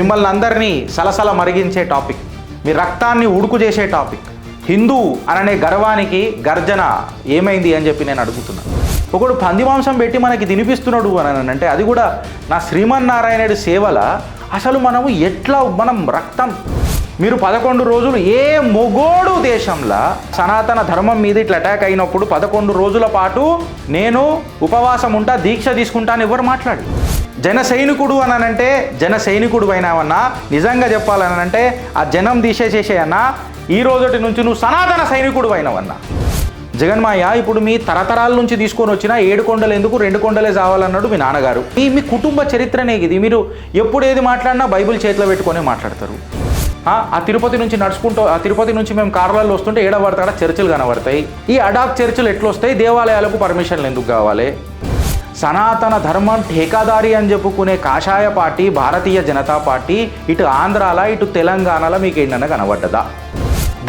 మిమ్మల్ని అందరినీ సలసల మరిగించే టాపిక్, మీ రక్తాన్ని ఉడుకు చేసే టాపిక్, హిందూ అననే గర్వానికి గర్జన ఏమైంది అని చెప్పి నేను అడుగుతున్నాను. ఒకడు పంది మాంసం పెట్టి మనకి తినిపిస్తున్నాడు అని అంటే అది కూడా నా శ్రీమన్నారాయణుడి సేవల. అసలు మనం రక్తం మీరు 11 రోజులు ఏ మొగోడు దేశంలో సనాతన ధర్మం మీద ఇట్లా అటాక్ అయినప్పుడు 11 రోజుల పాటు నేను ఉపవాసం ఉంటా, దీక్ష తీసుకుంటా అని ఎవరు మాట్లాడి? జన సైనికుడు అనంటే జన సైనికుడు అయినావన్నా, నిజంగా చెప్పాలనంటే ఆ జనం తీసేసేసేయన్నా ఈ రోజుటి నుంచి నువ్వు సనాతన సైనికుడు అయినవన్నా. జగన్మాయ ఇప్పుడు మీ తరతరాల నుంచి తీసుకొని వచ్చిన 7 కొండలు ఎందుకు 2 కొండలే చావాలన్నాడు మీ నాన్నగారు. మీ కుటుంబ చరిత్రనే ఇది. మీరు ఎప్పుడు ఏది మాట్లాడినా బైబిల్ చేతిలో పెట్టుకొని మాట్లాడతారు. ఆ తిరుపతి నుంచి నడుచుకుంటూ, ఆ తిరుపతి నుంచి మేము కార్లలో వస్తుంటే ఏడబడతాడ చర్చిలు కనబడతాయి. ఈ అడాక్ చర్చిలు ఎట్లా వస్తాయి? దేవాలయాలకు పర్మిషన్లు ఎందుకు కావాలి? సనాతన ధర్మం ఠేకాదారి అని చెప్పుకునే కాషాయ పార్టీ భారతీయ జనతా పార్టీ ఇటు ఆంధ్రాల ఇటు తెలంగాణలో మీకు ఏంటన్నా కనబడ్డదా?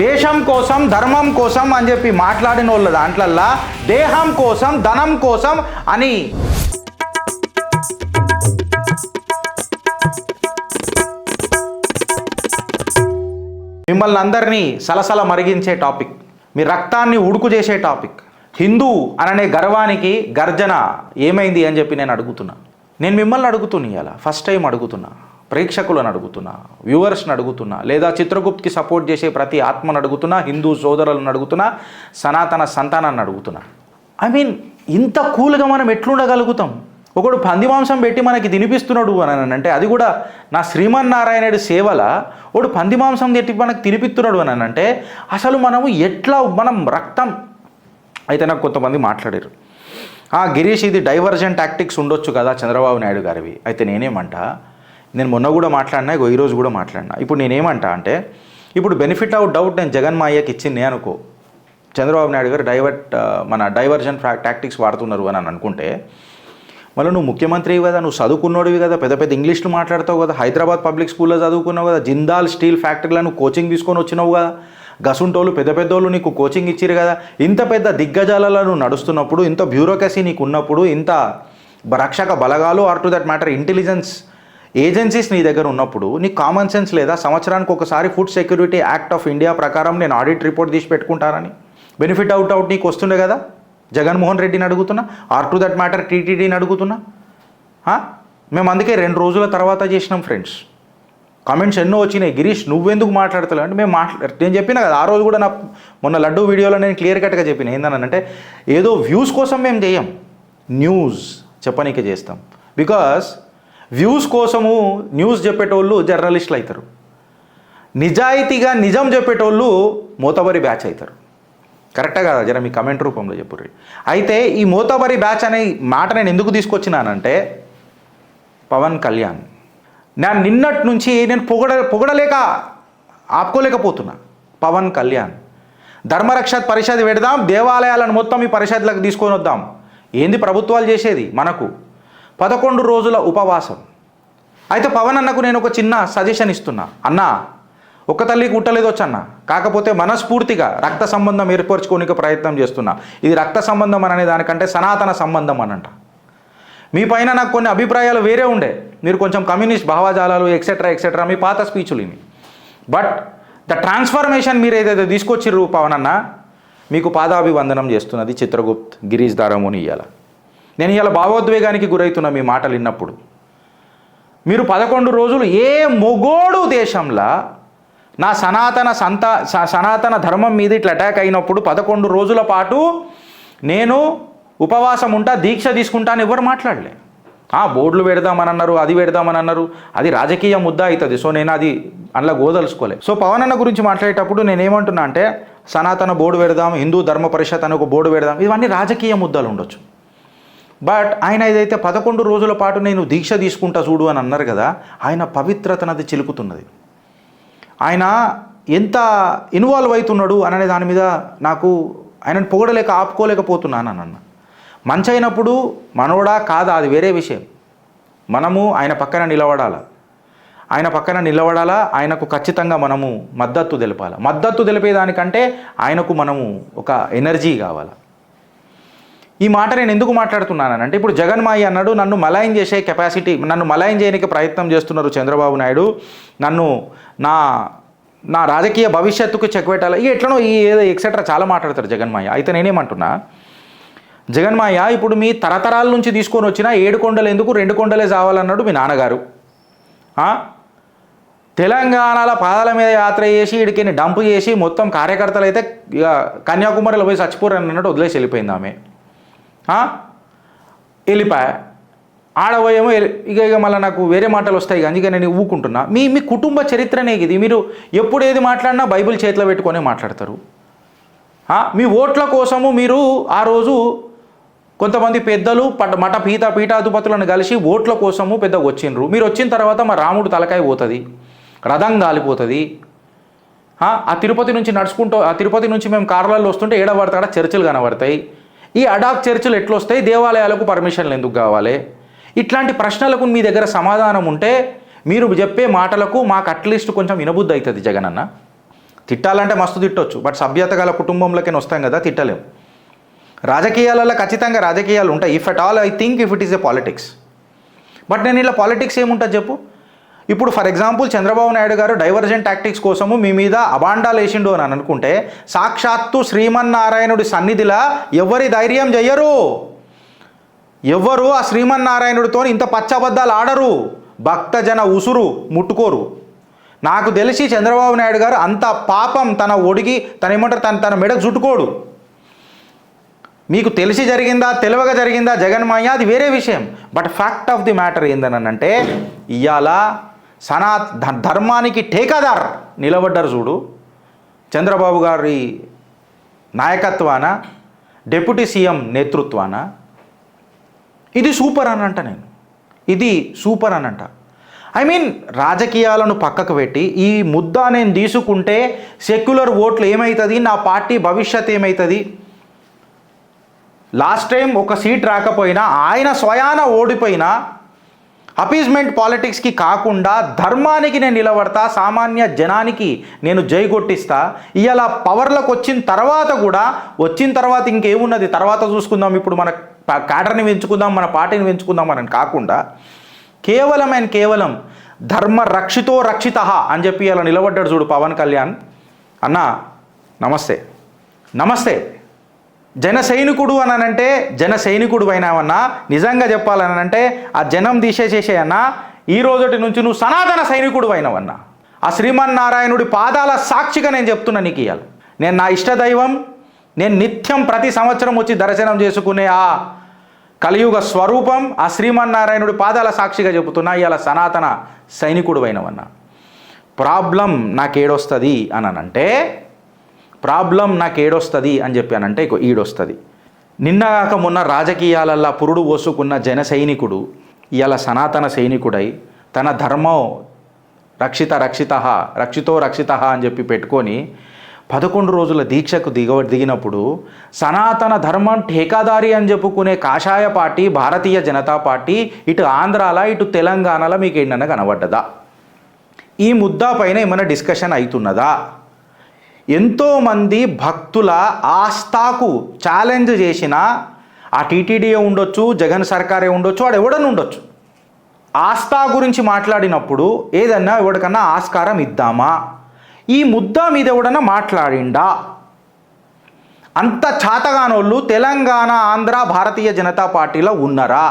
దేశం కోసం ధర్మం కోసం అని చెప్పి మాట్లాడిన వాళ్ళ దాంట్లల్లా దేహం కోసం ధనం కోసం అని మిమ్మల్ని అందరినీ సలసల మరిగించే టాపిక్, మీ రక్తాన్ని ఉడుకు చేసే టాపిక్, హిందూ అననే గర్వానికి గర్జన ఏమైంది అని చెప్పి నేను అడుగుతున్నా. నేను మిమ్మల్ని అడుగుతున్నా, ఇవాళ ఫస్ట్ టైం అడుగుతున్నా, ప్రేక్షకులను అడుగుతున్నా, వ్యూవర్స్ని అడుగుతున్నా, లేదా చిత్రగుప్త్కి సపోర్ట్ చేసే ప్రతి ఆత్మను అడుగుతున్నా, హిందూ సోదరులను అడుగుతున్నా, సనాతన సంతానాన్ని అడుగుతున్నా. ఇంత కూల్గా మనం ఎట్లుండగలుగుతాం? ఒకడు పంది మాంసం పెట్టి మనకి తినిపిస్తున్నాడు అని అంటే అది కూడా నా శ్రీమన్నారాయణుడి సేవల. ఒకడు పంది మాంసం పెట్టి మనకు తినిపిస్తున్నాడు అని అంటే అసలు మనం రక్తం. అయితే నాకు కొంతమంది మాట్లాడారు, గిరీష్ ఇది డైవర్జన్ టాక్టిక్స్ ఉండొచ్చు కదా చంద్రబాబు నాయుడు గారివి. అయితే నేను మొన్న కూడా మాట్లాడినా, ఈరోజు కూడా మాట్లాడినా. ఇప్పుడు నేనేమంటా అంటే, ఇప్పుడు బెనిఫిట్ ఆఫ్ డౌట్ నేను జగన్మాయకి ఇచ్చింది అనుకో, చంద్రబాబు నాయుడు గారు డైవర్జన్ టాక్టిక్స్ వాడుతున్నారు అని అనుకుంటే, మళ్ళీ నువ్వు ముఖ్యమంత్రివి కదా, నువ్వు చదువుకున్నోడివి కదా, పెద్ద పెద్ద ఇంగ్లీష్లు మాట్లాడతావు కదా, హైదరాబాద్ పబ్లిక్ స్కూల్లో చదువుకున్నావు కదా, జిందాల్ స్టీల్ ఫ్యాక్టరీలో నువ్వు కోచింగ్ తీసుకొని వచ్చినావు కదా, గసుంటోళ్ళు పెద్ద పెద్దోళ్ళు నీకు కోచింగ్ ఇచ్చిరు కదా. ఇంత పెద్ద దిగ్గజాలలో నువ్వు నడుస్తున్నప్పుడు, ఇంత బ్యూరోక్రసీ నీకు ఉన్నప్పుడు, ఇంత రక్షక బలగాలు are to that matter intelligence agencies నీ దగ్గర ఉన్నప్పుడు నీకు కామన్ సెన్స్ లేదా? సంవత్సరానికి ఒకసారి food security act of India ప్రకారం నేను ఆడిట్ రిపోర్ట్ తీసి పెట్టుకుంటానని బెనిఫిట్ అవుట్ నీకు వస్తుండే కదా. జగన్మోహన్ రెడ్డిని అడుగుతున్నా, ఆర్ టు దట్ మ్యాటర్ టీటీడీని అడుగుతున్నా. మేము అందుకే 2 రోజుల తర్వాత చేసినాం ఫ్రెండ్స్. కామెంట్స్ ఎన్నో వచ్చినాయి, గిరీష్ నువ్వెందుకు మాట్లాడతలేవు అంటే నేను చెప్పిన కదా ఆ రోజు కూడా, నా మొన్న లడ్డూ వీడియోలో నేను క్లియర్ కట్గా చెప్పిన ఏందనంటే, ఏదో వ్యూస్ కోసం మేము చేయం, న్యూస్ చెప్పనీకే చేస్తాం. బికాస్ వ్యూస్ కోసము న్యూస్ చెప్పేటోళ్ళు జర్నలిస్టులు అవుతారు, నిజాయితీగా నిజం చెప్పేటోళ్ళు మోతబరి బ్యాచ్ అవుతారు. కరెక్టే కదా? జర మీ కమెంట్ రూపంలో చెప్పుర్రి. అయితే ఈ మోతబరి బ్యాచ్ అనే మాట నేను ఎందుకు తీసుకొచ్చినానంటే, పవన్ కళ్యాణ్ నేను నిన్నటి నుంచి నేను పొగడలేక ఆపుకోలేకపోతున్నా. పవన్ కళ్యాణ్ ధర్మరక్షత్ పరిషత్ పెడదాం, దేవాలయాలను మొత్తం ఈ పరిషత్లకు తీసుకొని వద్దాం. ఏంది ప్రభుత్వాలు చేసేది? మనకు 11 రోజుల ఉపవాసం. అయితే పవన్ అన్నకు నేను ఒక చిన్న సజెషన్ ఇస్తున్నా. అన్నా, ఒక్క తల్లికి ఉట్టలేదు వచ్చన్న, కాకపోతే మనస్ఫూర్తిగా రక్త సంబంధం ఏర్పరచుకోనికి ప్రయత్నం చేస్తున్నా. ఇది రక్త సంబంధం అనే దానికంటే సనాతన సంబంధం అనంట. మీ పైన నాకు కొన్ని అభిప్రాయాలు వేరే ఉండే, మీరు కొంచెం కమ్యూనిస్ట్ భావజాలాలు ఎక్సెట్రా మీ పాత స్పీచులు ఇవి. బట్ ద ట్రాన్స్ఫర్మేషన్ మీరు ఏదైతే తీసుకొచ్చిర్రు పవన్ అన్న, మీకు పాదాభివందనం చేస్తున్నది చిత్రగుప్త్ గిరీష్ దారముని. నేను ఇవాళ భావోద్వేగానికి గురవుతున్నా మీ మాటలు విన్నప్పుడు. మీరు 11 రోజులు ఏ మొగోడు దేశంలో నా సనాతన ధర్మం మీద ఇట్లా అటాక్ అయినప్పుడు 11 రోజుల పాటు నేను ఉపవాసం ఉంటా, దీక్ష తీసుకుంటా అని ఎవరు మాట్లాడలే. బోర్డులు పెడదామని అన్నారు, అది పెడదామని అన్నారు, అది రాజకీయ ముద్ద అవుతుంది. సో నేను అది అందులో గోదలుచుకోలే. సో పవన్ అన్న గురించి మాట్లాడేటప్పుడు నేనేమంటున్నా అంటే, సనాతన బోర్డు పెడదాం, హిందూ ధర్మ పరిషత్ అని ఒక బోర్డు పెడదాం, ఇవన్నీ రాజకీయ ముద్దలు ఉండొచ్చు. బట్ ఆయన ఏదైతే 11 రోజుల పాటు నేను దీక్ష తీసుకుంటా చూడు అని అన్నారు కదా, ఆయన పవిత్రతనది చిలుకుతున్నది. ఆయన ఎంత ఇన్వాల్వ్ అవుతున్నాడు అనే దాని మీద నాకు ఆయనను పొగడలేక ఆపుకోలేకపోతున్నాను అన్న. మంచి అయినప్పుడు మనోడా కాదా అది వేరే విషయం. మనము ఆయన పక్కన నిలబడాలా, ఆయనకు ఖచ్చితంగా మనము మద్దతు తెలపాలి. మద్దతు తెలిపేదానికంటే ఆయనకు మనము ఒక ఎనర్జీ కావాలి. ఈ మాట నేను ఎందుకు మాట్లాడుతున్నానంటే ఇప్పుడు జగన్మాయి అన్నాడు నన్ను మలైన్ చేసే కెపాసిటీ, నన్ను మలైన్ చేయడానికి ప్రయత్నం చేస్తున్నారు చంద్రబాబు నాయుడు, నన్ను నా రాజకీయ భవిష్యత్తుకు చెక్ పెట్టాలి, ఎట్లనో ఈ ఏదో ఎక్సెట్రా చాలా మాట్లాడతారు జగన్మాయ. అయితే నేనేమంటున్నా, జగన్మాయ ఇప్పుడు మీ తరతరాల నుంచి తీసుకొని వచ్చిన 7 కొండలు ఎందుకు 2 కొండలే చావాలన్నాడు మీ నాన్నగారు. తెలంగాణలో పాదాల మీద యాత్ర చేసి ఇడికి డంపు చేసి మొత్తం కార్యకర్తలు అయితే ఇక కన్యాకుమారిలో పోయి చచ్చిపోరు అన్నట్టు వదిలేసి వెళ్ళిపోయింది ఆమె. వెళ్ళిపోయా ఆడబోయేమో ఇక మళ్ళీ నాకు వేరే మాటలు వస్తాయి కానీ ఇక నేను ఊకుంటున్నా. మీ కుటుంబ చరిత్రనే ఇది. మీరు ఎప్పుడు ఏది మాట్లాడినా బైబిల్ చేతిలో పెట్టుకొని మాట్లాడతారు. మీ ఓట్ల కోసము మీరు ఆ రోజు కొంతమంది పెద్దలు మఠ పీఠాధిపతులను కలిసి ఓట్ల కోసము పెద్దగా వచ్చిండ్రు. మీరు వచ్చిన తర్వాత మా రాముడు తలకాయ పోతుంది, రథం గాలిపోతుంది. ఆ తిరుపతి నుంచి నడుచుకుంటూ ఆ తిరుపతి నుంచి మేము కార్లలో వస్తుంటే ఏడబడతాడ చర్చిలు కనబడతాయి. ఈ అడాక్ చర్చిలు ఎట్లొస్తాయి, దేవాలయాలకు పర్మిషన్లు ఎందుకు కావాలి? ఇట్లాంటి ప్రశ్నలకు మీ దగ్గర సమాధానం ఉంటే మీరు చెప్పే మాటలకు మాకు అట్లీస్ట్ కొంచెం వినబుద్ధి అవుతుంది. జగనన్న తిట్టాలంటే మస్తు తిట్టొచ్చు, బట్ సభ్యత గల కుటుంబంలోకి వస్తాం కదా, తిట్టలేం. రాజకీయాలలో ఖచ్చితంగా రాజకీయాలు ఉంటాయి. If at all I think if it is a politics. But నేను ఇలా పాలిటిక్స్ ఏముంటుంది చెప్పు. ఇప్పుడు ఫర్ ఎగ్జాంపుల్ చంద్రబాబు నాయుడు గారు డైవర్జన్ టాక్టిక్స్ కోసము మీ మీద అబాండాలు వేసిండు అని అనుకుంటే సాక్షాత్తు శ్రీమన్నారాయణుడి సన్నిధిలా ఎవరి ధైర్యం చెయ్యరు, ఎవ్వరు ఆ శ్రీమన్నారాయణుడితో ఇంత పచ్చబద్దాలు ఆడరు, భక్తజన ఉసురు ముట్టుకోరు. నాకు తెలిసి చంద్రబాబు నాయుడు గారు అంత పాపం తన ఒడిగి తన మెడకు చుట్టుకోడు. మీకు తెలిసి జరిగిందా తెలివగా జరిగిందా జగన్మాయ అది వేరే విషయం. But fact of the matter ఏందనంటే ఇవాళ ధర్మానికి ఠేకాదార్ నిలబడ్డారు చూడు చంద్రబాబు గారి నాయకత్వాన, డిప్యూటీ సీఎం నేతృత్వాన. ఇది సూపర్ అని అంట, నేను ఇది సూపర్ అని అంట. ఐ మీన్ రాజకీయాలను పక్కకు పెట్టి ఈ ముద్ద నేను తీసుకుంటే సెక్యులర్ ఓట్లు ఏమవుతుంది, నా పార్టీ భవిష్యత్ ఏమవుతుంది. లాస్ట్ టైం ఒక సీట్ రాకపోయినా ఆయన స్వయాన ఓడిపోయినా అపీజ్మెంట్ పాలిటిక్స్కి కాకుండా ధర్మానికి నేను నిలబడతా, సామాన్య జనానికి నేను జై కొట్టిస్తా. ఇవాళ పవర్లోకి వచ్చిన తర్వాత ఇంకేమున్నది తర్వాత చూసుకుందాం, ఇప్పుడు మన క్యాడర్ని పెంచుకుందాం, మన పార్టీని పెంచుకుందాం అని కాకుండా కేవలం ధర్మ రక్షితో రక్షిత అని చెప్పి ఇలా నిలబడ్డాడు చూడు పవన్ కళ్యాణ్ అన్న. నమస్తే. జన సైనికుడు అనంటే జన సైనికుడు అయినావన్నా, నిజంగా చెప్పాలనంటే ఆ జనం తీసేసేసేయన్నా ఈ రోజుటి నుంచి నువ్వు సనాతన సైనికుడు అయినవన్నా. ఆ శ్రీమన్నారాయణుడి పాదాల సాక్షిగా నేను చెప్తున్నా నీకు ఇవాళ. నేను నా ఇష్టదైవం, నేను నిత్యం ప్రతి సంవత్సరం వచ్చి దర్శనం చేసుకునే ఆ కలియుగ స్వరూపం ఆ శ్రీమన్నారాయణుడి పాదాల సాక్షిగా చెబుతున్నా ఇవాళ సనాతన సైనికుడు అయినవన్నా. ప్రాబ్లం నాకేడొస్తుంది అని చెప్పానంటే ఈడొస్తుంది. నిన్నగాక మొన్న రాజకీయాలల్లో పురుడు పోసుకున్న జన సైనికుడు ఇవాళ సనాతన సైనికుడై తన ధర్మం రక్షితో రక్షిత అని చెప్పి పెట్టుకొని 11 రోజుల దీక్షకు దిగినప్పుడు సనాతన ధర్మం ఠేకాదారి అని చెప్పుకునే కాషాయ పార్టీ భారతీయ జనతా పార్టీ ఇటు ఆంధ్రాల ఇటు తెలంగాణలో మీకు ఏంటన్నా కనబడ్డదా? ఈ ముద్దా పైన ఏమైనా డిస్కషన్ అవుతున్నదా? ఎంతోమంది భక్తుల ఆస్థాకు ఛాలెంజ్ చేసిన ఆ టీటీడీఏ ఉండొచ్చు, జగన్ సర్కారే ఉండొచ్చు, వాడు ఎవడన్నా ఉండొచ్చు. ఆస్థా గురించి మాట్లాడినప్పుడు ఏదన్నా ఎవడికన్నా ఆస్కారం ఇద్దామా? ఈ ముద్ద మీద ఎవడన్నా మాట్లాడిండా? అంత చాతగానోళ్ళు తెలంగాణ ఆంధ్ర భారతీయ జనతా పార్టీలో ఉన్నారా?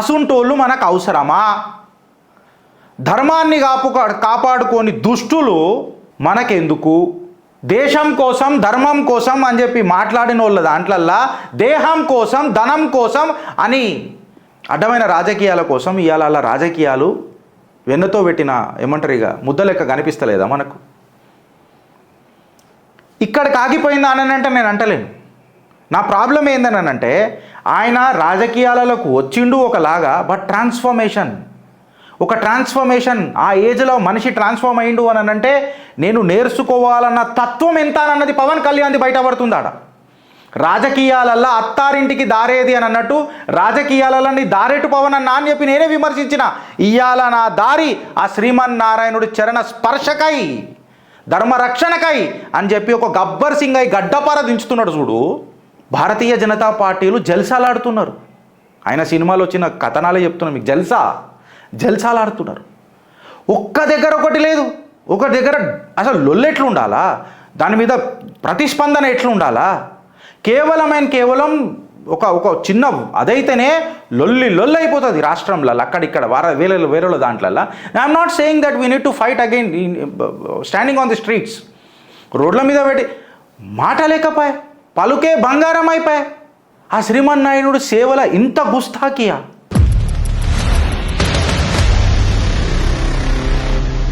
అసుంటోళ్ళు మనకు అవసరమా? ధర్మాన్ని కాపాడుకొని దుష్టులు మనకెందుకు? దేశం కోసం ధర్మం కోసం అని చెప్పి మాట్లాడిన వాళ్ళ దాంట్లల్లా దేహం కోసం ధనం కోసం అని అడ్డమైన రాజకీయాల కోసం ఇవాళ రాజకీయాలు వెన్నతో పెట్టిన ఏమంటారు ఇక ముద్ద లెక్క కనిపిస్తలేదా మనకు? ఇక్కడికి ఆగిపోయిందా అని అంటే నేను అంటలేను. నా ప్రాబ్లం ఏందనంటే ఆయన రాజకీయాలకు వచ్చిండు ఒకలాగా, బట్ ట్రాన్స్ఫర్మేషన్ ఆ ఏజ్లో మనిషి ట్రాన్స్ఫార్మ్ అయ్యిండు అని అంటే నేను నేర్చుకోవాలన్న తత్వం ఎంత అన్నది పవన్ కళ్యాణ్ది బయటపడుతుందాడ. రాజకీయాలల్లో అత్తారింటికి దారేది అని అన్నట్టు రాజకీయాలలో నీ దారేటు పవన్ అన్న అని చెప్పి నేనే విమర్శించిన. ఇయ్యాల నా దారి ఆ శ్రీమన్నారాయణుడి చరణ స్పర్శకై ధర్మరక్షణకై అని చెప్పి ఒక గబ్బర్ సింగ్ అయి గడ్డపార దించుతున్నాడు చూడు. భారతీయ జనతా పార్టీలు జల్సాలాడుతున్నారు. ఆయన సినిమాలో వచ్చిన కథనాలే చెప్తున్నారు మీకు, జల్సాలాడుతున్నారు. ఒక్క దగ్గర ఒకటి లేదు, ఒక దగ్గర అసలు లొల్లెట్లు ఉండాలా, దాని మీద ప్రతిస్పందన ఎట్లా ఉండాలా, కేవలం ఒక చిన్న అదైతేనే లొల్లి అయిపోతుంది రాష్ట్రంలో అక్కడిక్కడ వేరే దాంట్లలో. I'm not saying that we need to fight again standing on the streets. రోడ్ల మీద పెట్టి మాట లేకపోయా, పలుకే బంగారం అయిపోయా. ఆ శ్రీమన్నారాయణుడు సేవల ఇంత గుస్తాకియా.